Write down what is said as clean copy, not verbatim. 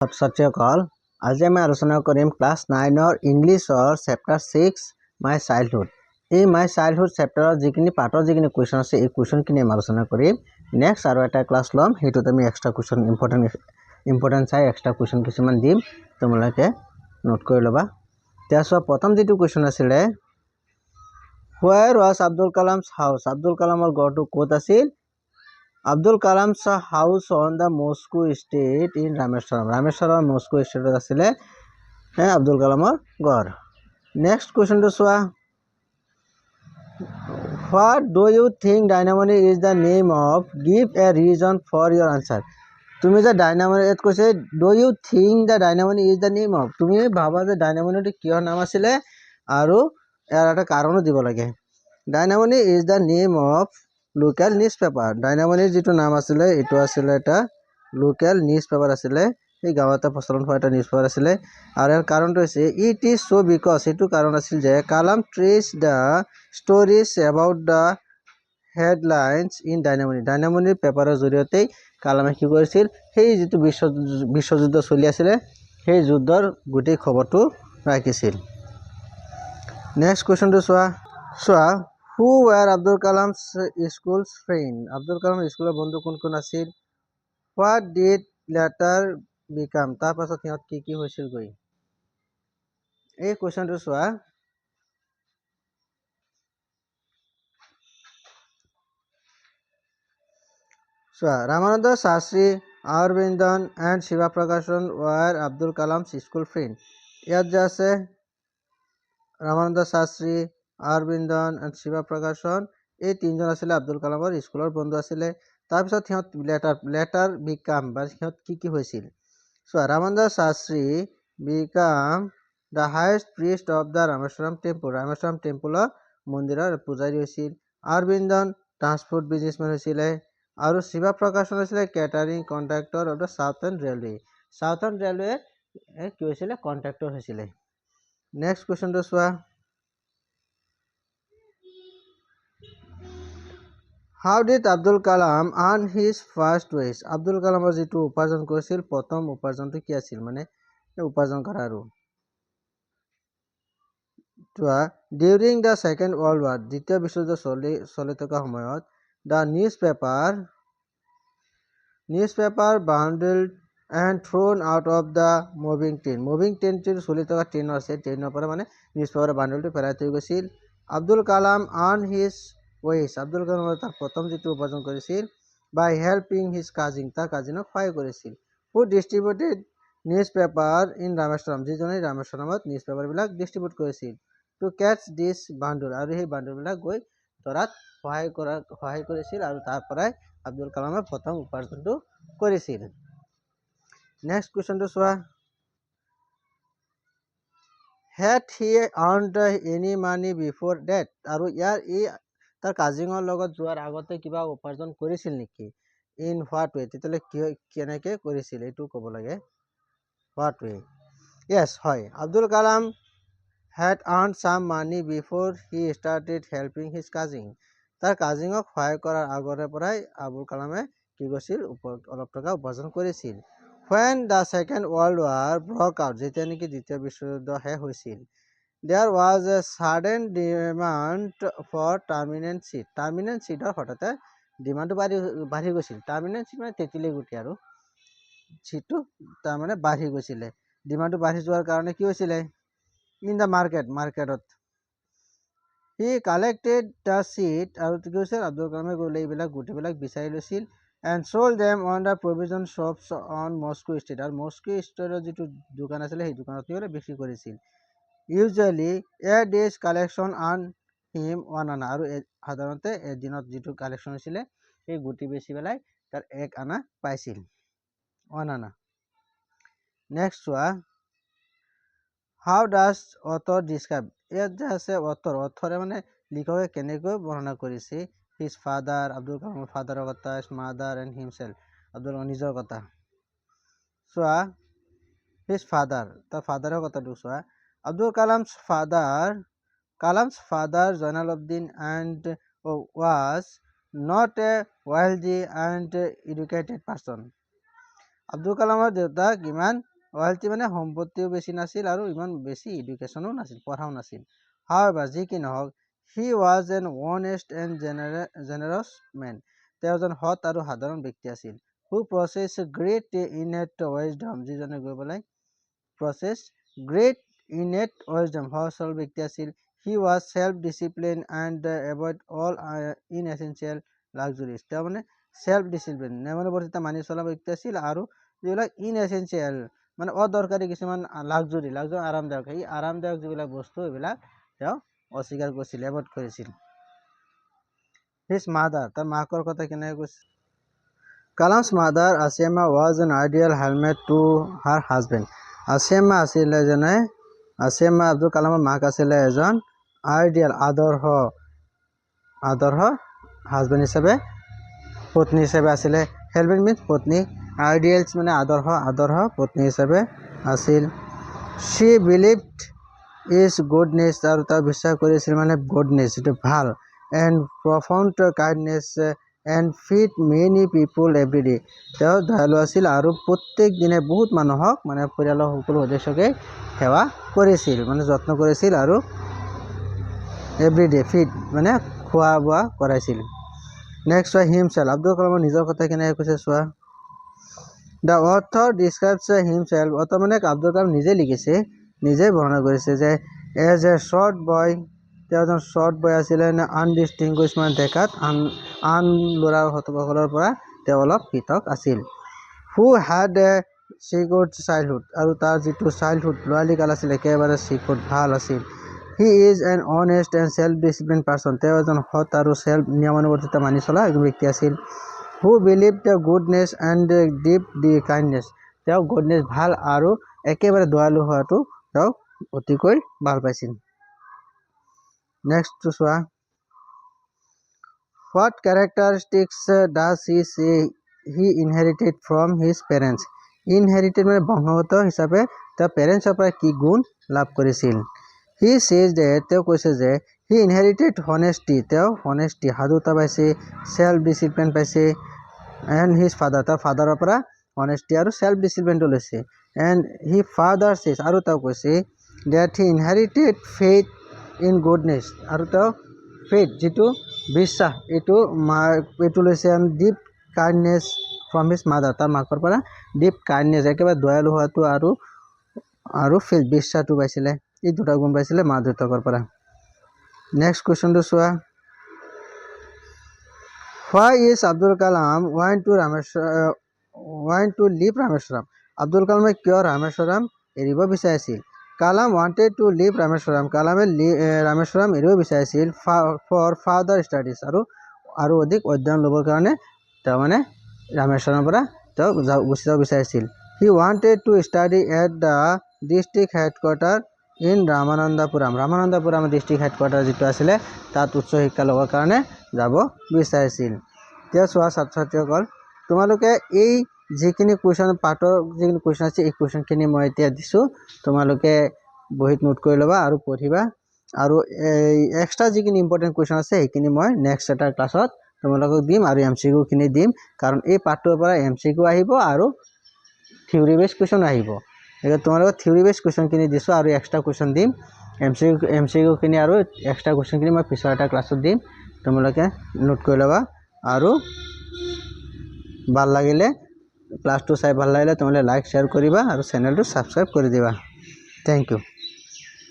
ছাত্ৰ-ছাত্ৰীসকল, আজি আমি আলোচনা কৰিম ক্লাছ 9ৰ ইংলিছৰ চেপ্টাৰ 6 মাই চাইল্ডহুড। এই মাই চাইল্ডহুড চেপ্টাৰৰ যিখিনি পাৰ্টৰ যিখিনি কুৱেশ্যন আছে এই কুৱেশ্যনখিনি আমি আলোচনা কৰিম। নেক্সট আৰু এটা ক্লাছ ল'ম, সেইটোত আমি এক্সট্ৰা কুৱেশ্যন ইম্পৰ্টেণ্ট চাই এক্সট্ৰা কুৱেশ্যন কিছুমান দিম, তোমালোকে নোট কৰি ল'বা। এতিয়া চোৱা, প্ৰথম যিটো কুৱেশ্যন আছিলে, where was Abdul Kalam's house? Abdul কালামৰ ঘৰটো ক'ত আছিল? Abdul Kalam's house on the mosque street in Rameswaram. Rameswaram mosque ষ্ট্ৰীটত আছিলে আব্দুল কালামৰ ঘৰ। নেক্সট কুৱেশ্যনটো চোৱা, what do you think Dinamani is the name of? Give a reason for your answer. তুমি যে ডাইনামনি ইয়াত কৈছে do you think the Dinamani is the name of, তুমি ভাবা যে ডাইনামনিটো কিহৰ নাম আছিলে আৰু ইয়াৰ এটা কাৰণো দিব লাগে। Dinamani is the name of local newspaper. ডাইনামনিৰ যিটো নাম আছিলে এইটো আছিলে এটা লোকেল নিউজ পেপাৰ আছিলে, এই গাঁৱতে প্ৰচলন হোৱা এটা নিউজ পেপাৰ আছিলে। আৰু ইয়াৰ কাৰণটো হৈছে ইট ইজ চ' বিকজ, সেইটো কাৰণ আছিল যে Kalam traced the stories about the headlines in Dinamani. ডাইনামনিৰ পেপাৰৰ জৰিয়তেই কালামে কি কৰিছিল, সেই যিটো বিশ্বযুদ্ধ চলি আছিলে সেই যুদ্ধৰ গোটেই খবৰটো ৰাখিছিল। নেক্সট কুৱেশ্যনটো চোৱা, হু ৱেৰ আব্দুল কালামছ স্কুল ফ্ৰেণ্ড? আব্দুল কালামৰ স্কুলৰ বন্ধু কোন কোন আছিল? What did letter became? তাৰ পাছত সিহঁত কি হৈছিলগৈ? এই কুৱেশ্যনটো চোৱা, ৰামানন্দ শাস্ত্ৰী, অৰবিন্দন এণ্ড শিৱা প্ৰকাশন ৱেৰ আব্দুল কালামছ স্কুল ফ্ৰেণ্ড। ইয়াত যে আছে ৰামানন্দ শাস্ত্ৰী, অৰবিন্দন এণ্ড শিৱা প্ৰকাশন, এই তিনিজন আছিলে আব্দুল কালামৰ স্কুলৰ বন্ধু আছিলে। তাৰপিছত সিহঁত লেটাৰ বিকাম বা সিহঁত কি হৈছিল? চোৱা, Ramanand Shastri became the highest priest of the Rameswaram temple. Rameswaram টেম্পলৰ মন্দিৰৰ পূজাৰী হৈছিল। অৰবিন্দন ট্ৰান্সপৰ্ট বিজনেছমেন হৈছিলে। আৰু শিৱা প্ৰকাশন হৈছিলে catering contractor of the southern railway. Southern railway কি হৈছিলে? কণ্ট্ৰেক্টৰ হৈছিলে। নেক্সট কুৱেশ্যনটো চোৱা, how did Abdul Kalam earn his first wage? Abdul কালামৰ যিটো উপাৰ্জন কৰিছিল প্ৰথম উপাৰ্জনটো কি আছিল, মানে উপাৰ্জন কৰা আৰু during the second world war, দ্বিতীয় বিশ্বযুদ্ধ চলি থকা সময়ত the newspaper bundled and thrown out of the moving train. Moving ট্ৰেইনটো চলি থকা ট্ৰেইনৰ আছে, ট্ৰেইনৰ পৰা মানে নিউজ পেপাৰ বাণ্ডেলটো পেলাই থৈ গৈছিল। Abdul Kalam earn his ways, Abdul কালামৰ তাৰ প্ৰথম যিটো উপাৰ্জন কৰিছিল বাই হেল্পিং হিজ কাজিন, তাৰ কাজিনক সহায় কৰিছিল। Who distributed newspaper in Rameswaram, যিজনে ৰামেশ্বৰমত নিউজ পেপাৰবিলাক ডিষ্ট্ৰিবিউট কৰিছিল। টু কেটচ দিছ বাণ্ডুল, আৰু সেই বাণ্ডুলবিলাক গৈ ধৰাত সহায় কৰিছিল আৰু তাৰ পৰাই আব্দুল কালামে প্ৰথম উপাৰ্জনটো কৰিছিল। নেক্সট কুৱেশ্যনটো চোৱা, হেড হি আৰ্নড এনি মানি বিফৰ ডেথ? আৰু তাৰ কাজিনৰ লগত যোৱাৰ আগতে কিবা উপাৰ্জন কৰিছিল নেকি? ইন হোৱাট ৱে? তেতিয়াহ'লে কেনেকৈ কৰিছিল এইটো ক'ব লাগে। হোৱাট ৱে? য়েছ, হয়, Abdul Kalam had earned some money before he started helping his cousin. তাৰ কাজিনক সহায় কৰাৰ আগৰে পৰাই আব্দুল কালামে কি কৰিছিল, অলপ টকা উপাৰ্জন কৰিছিল। When the second world war broke out, যেতিয়া নেকি দ্বিতীয় বিশ্বযুদ্ধ শেষ হৈছিল, there was a sudden demand for tamarind seed. Tamarind চিটৰ হঠাতে ডিমাণ্ডটো বাঢ়ি গৈছিল। টাৰ্মিনেণ্ট চিট মানে তেঁতেলী গুটি, আৰু চিটটো তাৰমানে বাঢ়ি গৈছিলে। ডিমাণ্ডটো বাঢ়ি যোৱাৰ কাৰণে কি হৈছিলে, ইন দ্য মাৰ্কেটত হি কালেক্টেড দ্য চিট, আৰু কি কৈছিল আব্দুল কালামে গ'লে এইবিলাক গুটিবিলাক বিচাৰি লৈছিল। And sold them on the provision shops on Moscow street, আৰু মস্কো ষ্ট্ৰীটৰ যিটো দোকান আছিলে সেই দোকানত কি বিক্ৰী কৰিছিল। Usually a day's collection earn him 1 anna, আৰু সাধাৰণতে এদিনত যিটো কালেকশ্যন হৈছিলে সেই গুটি বেচি পেলাই তাৰ 1 আনা পাইছিল, 1 আনা। নেক্সট চোৱা, হাউ ডাজ অথৰ ডিছক্ৰাইব? ইয়াত যে আছে অথৰে মানে লিখকে কেনেকৈ বৰ্ণনা কৰিছে হিজ ফাদাৰ, আব্দুল কালামৰ ফাদাৰৰ কথা, his mother and himself, Abdul কালামৰ নিজৰ কথা। চোৱা, হিজ ফাদাৰ, তাৰ ফাদাৰৰ কথাটো চোৱা, Abdul Kalam's father Jainulabdeen and was not a wealthy and educated person. Abdul কালামৰ দেউতাক ইমান ৰয়েলটি মানে সম্পত্তিও বেছি নাছিল আৰু ইমান বেছি এডুকেশ্যনো নাছিল, পঢ়াও নাছিল। However, যি কি নহওক, he was an honest and generous man. তেওঁ এজন সৎ আৰু সাধাৰণ ব্যক্তি আছিল। Who possessed great innate wisdom, যিজনে গৈ পেলাই great innate wisdom, সহজ সৰল ব্যক্তি আছিল। He was self-disciplined and avoid all inessential luxuries. তেওঁ মানে self discipline নিয়মানুৱৰ্তিতা মানি চলা ব্যক্তি আছিল আৰু যিবিলাক ইনএসেঞ্চিয়েল মানে অদৰকাৰী কিছুমান লাক্সাৰী আৰামদায়ক, এই আৰামদায়ক যিবিলাক বস্তু এইবিলাক তেওঁ অস্বীকাৰ কৰিছিল, এভইড কৰিছিল। His mother, তাৰ মাকৰ কথা কেনেকৈ কৈছিল? Kalam's mother Asiema was an ideal helmet to her husband. Asiema Abdul কালামৰ মাক আছিলে এজন আইডিয়েল আদৰ্শ হাজবেণ্ড হিচাপে, পত্নী হিচাপে আছিলে। হেলমেট মিনছ পত্নী, আইডিয়েলছ মানে আদৰ্শ পত্নী হিচাপে আছিল। She believed is goodness, আৰু তেওঁ বিশ্বাস কৰিছিল মানে গুডনেছ যিটো ভাল, and profound kindness and feed many people every day. তেওঁ দয়ালু আছিল আৰু প্ৰত্যেক দিনে বহুত মানুহক মানে পৰিয়ালৰ সকলো সদস্যকে সেৱা কৰিছিল, মানে যত্ন কৰিছিল আৰু এভৰিডে ফিড মানে খোৱা বোৱা কৰাইছিল। নেক্সট হয় হিমছেল্ফ, আব্দুল কালামৰ নিজৰ কথা কেনেকৈ কৈছে চোৱা। দ্য অথৰ ডিছক্ৰাইবছ হিমছেল্ফ, অথৰ মানে আব্দুল কালাম নিজে লিখিছে, নিজে বৰ্ণনা কৰিছে যে এজ এ শ্বৰ্ট বয়, তেওঁ এজন শ্বৰ্ট বয় আছিলে, আনডিষ্টিংগুইছ মানে দেখাত আন ল'ৰাসকলৰ পৰা তেওঁ অলপ পৃথক আছিল। হু হেড এ চিকিউৰ্ড চাইল্ডহুড, আৰু তাৰ যিটো চাইল্ডহুড ল'ৰালিকাল আছিল একেবাৰে চিকিউৰ্ড ভাল আছিল। He is an honest and self discipline person, তেওঁ এজন সৎ আৰু নিয়মানুৱৰ্তিতা মানি চলা এজন ব্যক্তি আছিল। Who believe the goodness and deep the kindness, তেওঁ গুডনেছ ভাল আৰু একেবাৰে দয়ালু হোৱাটো তেওঁ অতিকৈ ভাল পাইছিল। নেক্সটটো চোৱা। হোৱাট কেৰেক্টাৰিষ্টিক্স ডাজ হি সে হি inherited from his parents, inherited মানে বংশগত হিচাপে তেওঁ পেৰেণ্টছৰ পৰা কি গুণ লাভ কৰিছিল। হি চেজ ডেট, তেওঁ কৈছে যে হি ইনহেৰিটেড হনেষ্টি, তেওঁ হনেষ্টি সাধুতা পাইছে, চেল্ফ ডিচিপ্লিন পাইছে, এণ্ড হিজ ফাদাৰ, তেওঁৰ ফাদাৰৰ পৰা হনেষ্টি আৰু চেল্ফ ডিচিপ্লিনটো লৈছে। এণ্ড হি ফাদাৰ চেজ, আৰু তেওঁ কৈছে that he inherited faith in goodness, আৰু তেওঁ ফেইথ যিটো বিশ্বাস এইটো লৈছে, and deep kindness from his mother, তাৰ মাকৰ পৰা ডিপ কাইণ্ডনেছ একেবাৰে দয়ালু হোৱাটো আৰু ফেইথ বিশ্বাসটো পাইছিলে, এই দুটা গুণ পাইছিলে মা দেউতাকৰ পৰা। নেক্সট কুৱেশ্যনটো চোৱা। Why is Abdul Kalam want to leave Rameswaram, Abdul কালামে কিয় ৰামেশ্বৰম এৰিব বিচাৰিছিল। Kalam wanted to leave Rameswaram, কালামে ৰামেশ্বৰম এৰিব বিচাৰিছিল ফৰ ফাৰ্দাৰ ষ্টাডিজ, আৰু অধিক অধ্যয়ন ল'বৰ কাৰণে তেওঁ মানে ৰামেশ্বৰমৰ পৰা তেওঁ গুচি যাব বিচাৰিছিল। He wanted to study at the district headquarter in Ramanathapuram, district headquarter যিটো আছিলে তাত উচ্চ শিক্ষা ল'বৰ কাৰণে যাব বিচাৰিছিল। এতিয়া চোৱা ছাত্ৰ ছাত্ৰীসকল, তোমালোকে এই যিখিনি কুৱেশ্যন পাৰ্টৰ যিখিনি কুৱেশ্যন আছে এই কুৱেশ্যনখিনি মই এতিয়া দিছোঁ, তোমালোকে বহীত নোট কৰি ল'বা আৰু পঢ়িবা, আৰু এক্সট্ৰা যিখিনি ইম্পৰ্টেণ্ট কুৱেশ্যন আছে সেইখিনি মই নেক্সট এটা ক্লাছত তোমালোকক দিম, আৰু MCQ খিনি দিম, কাৰণ এই পাৰ্টটোৰ পৰা MCQ আহিব আৰু থিয়ৰী বেছ কুৱেশ্যন আহিব। এতিয়া তোমালোকক থিয়ৰী বেছ কুৱেশ্যনখিনি দিছোঁ আৰু এক্সট্ৰা কুৱেশ্যন দিম, MCQ খিনি আৰু এক্সট্ৰা কুৱেশ্যনখিনি মই পিছৰ এটা ক্লাছত দিম, তোমালোকে নোট কৰি ল'বা। আৰু ভাল লাগিলে ক্লাছটো চাই ভাল লাগিলে তোমালোকে লাইক শ্বেয়াৰ কৰিবা আৰু চেনেলটো ছাবস্ক্ৰাইব কৰি দিবা। Thank U.